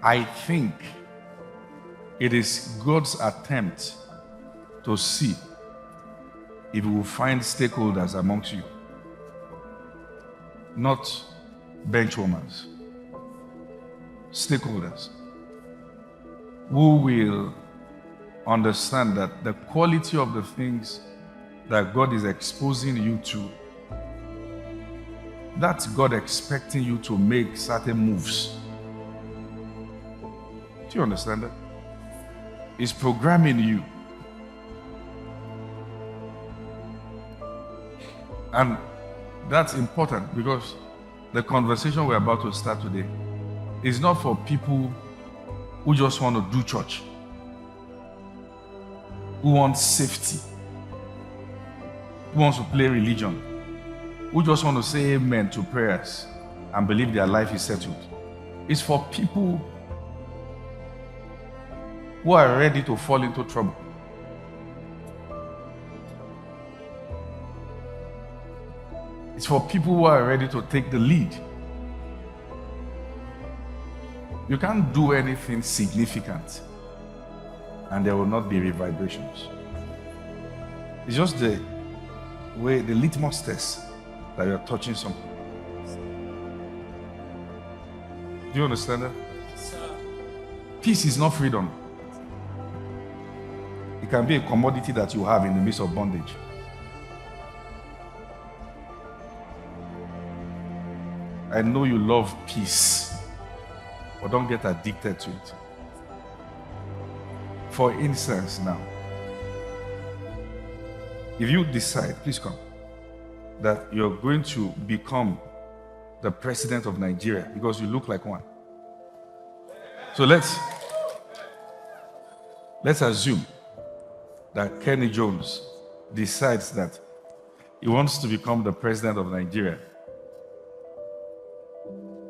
I think it is God's attempt to see if we will find stakeholders amongst you, not benchwarmers, stakeholders who will understand that the quality of the things that God is exposing you to, that's God expecting you to make certain moves. Do you understand that? He's programming you. And that's important because the conversation we're about to start today is not for people who just want to do church, who want safety, who wants to play religion, who just want to say amen to prayers and believe their life is settled. It's for people who are ready to fall into trouble. It's for people who are ready to take the lead. You can't do anything significant and there will not be reverberations. It's just the way, the litmus test that you're touching something. Do you understand that? Peace is not freedom. It can be a commodity that you have in the midst of bondage. I know you love peace, but don't get addicted to it. For instance, now, if you decide, please come, that you're going to become the president of Nigeria because you look like one. So let's assume that Kenny Jones decides that he wants to become the president of Nigeria.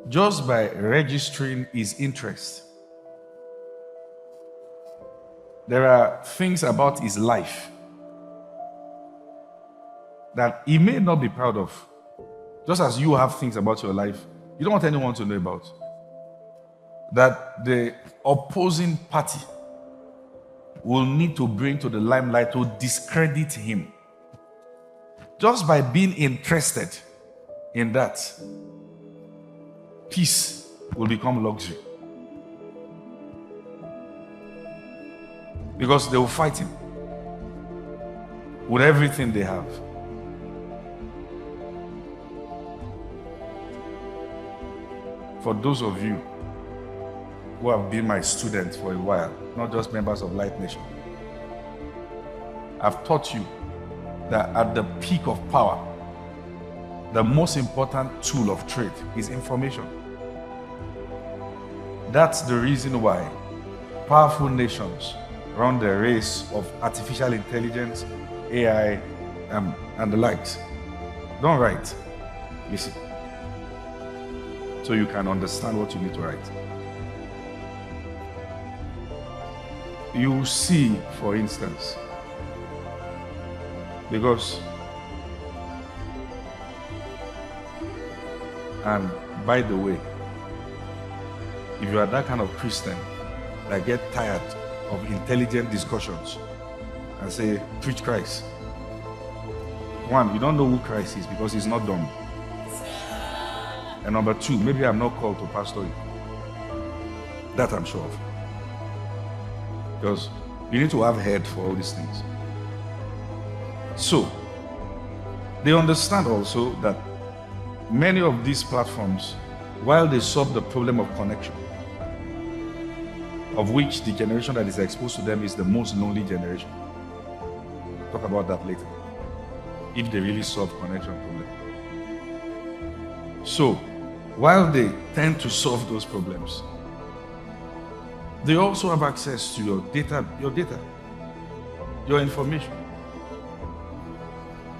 Just by registering his interest, there are things about his life that he may not be proud of. Just as you have things about your life you don't want anyone to know about, that the opposing party will need to bring to the limelight to discredit him. Just by being interested in that, peace will become luxury. Because they will fight him with everything they have. For those of you who have been my students for a while, not just members of Light Nation, I've taught you that at the peak of power, the most important tool of trade is information. That's the reason why powerful nations run the race of artificial intelligence, AI, and the likes. Don't write. Listen. So you can understand what you need to write. You see, for instance, because, and by the way, if you are that kind of Christian that get tired of intelligent discussions and say, preach Christ. One, you don't know who Christ is because he's not dumb. And number two, maybe I'm not called to pastor you. That I'm sure of. Because you need to have head for all these things. So, they understand also that many of these platforms, while they solve the problem of connection, of which the generation that is exposed to them is the most lonely generation. Talk about that later. If they really solve connection problem. So, while they tend to solve those problems, they also have access to your data, your information.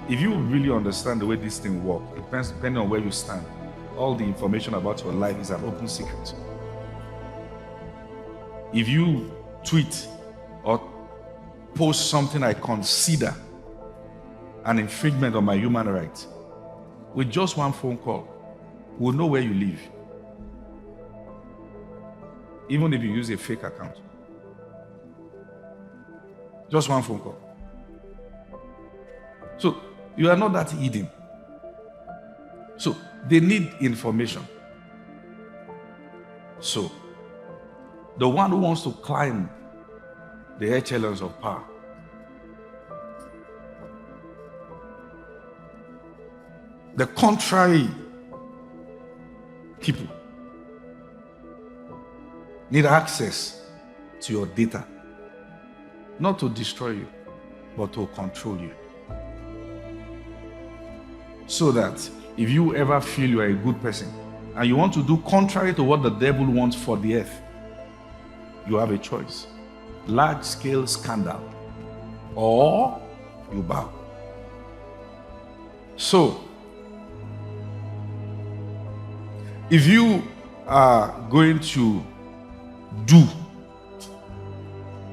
If you really understand the way this thing works, depending on where you stand, all the information about your life is an open secret. If you tweet or post something I consider an infringement of my human rights, with just one phone call, we'll know where you live. even if you use a fake account. Just one phone call. So you are not that hidden. So they need information. So the one who wants to climb the echelons of power, the contrary people need access to your data, not to destroy you, but to control you. So that if you ever feel you are a good person and you want to do contrary to what the devil wants for the earth, you have a choice. Large-scale scandal, or you bow. So, if you are going to do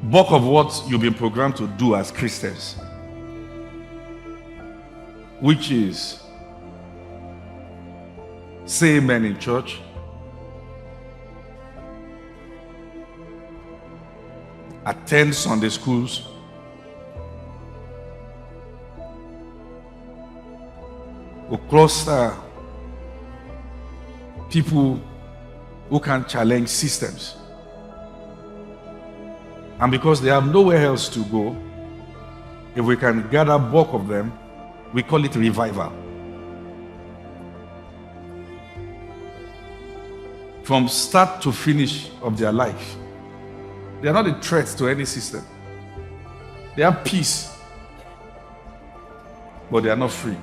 bulk of what you've been programmed to do as Christians, which is say amen in church, attend Sunday schools, or cluster people who can challenge systems. And because they have nowhere else to go, if we can gather bulk of them, we call it revival. From start to finish of their life, they are not a threat to any system. They have peace, but they are not free.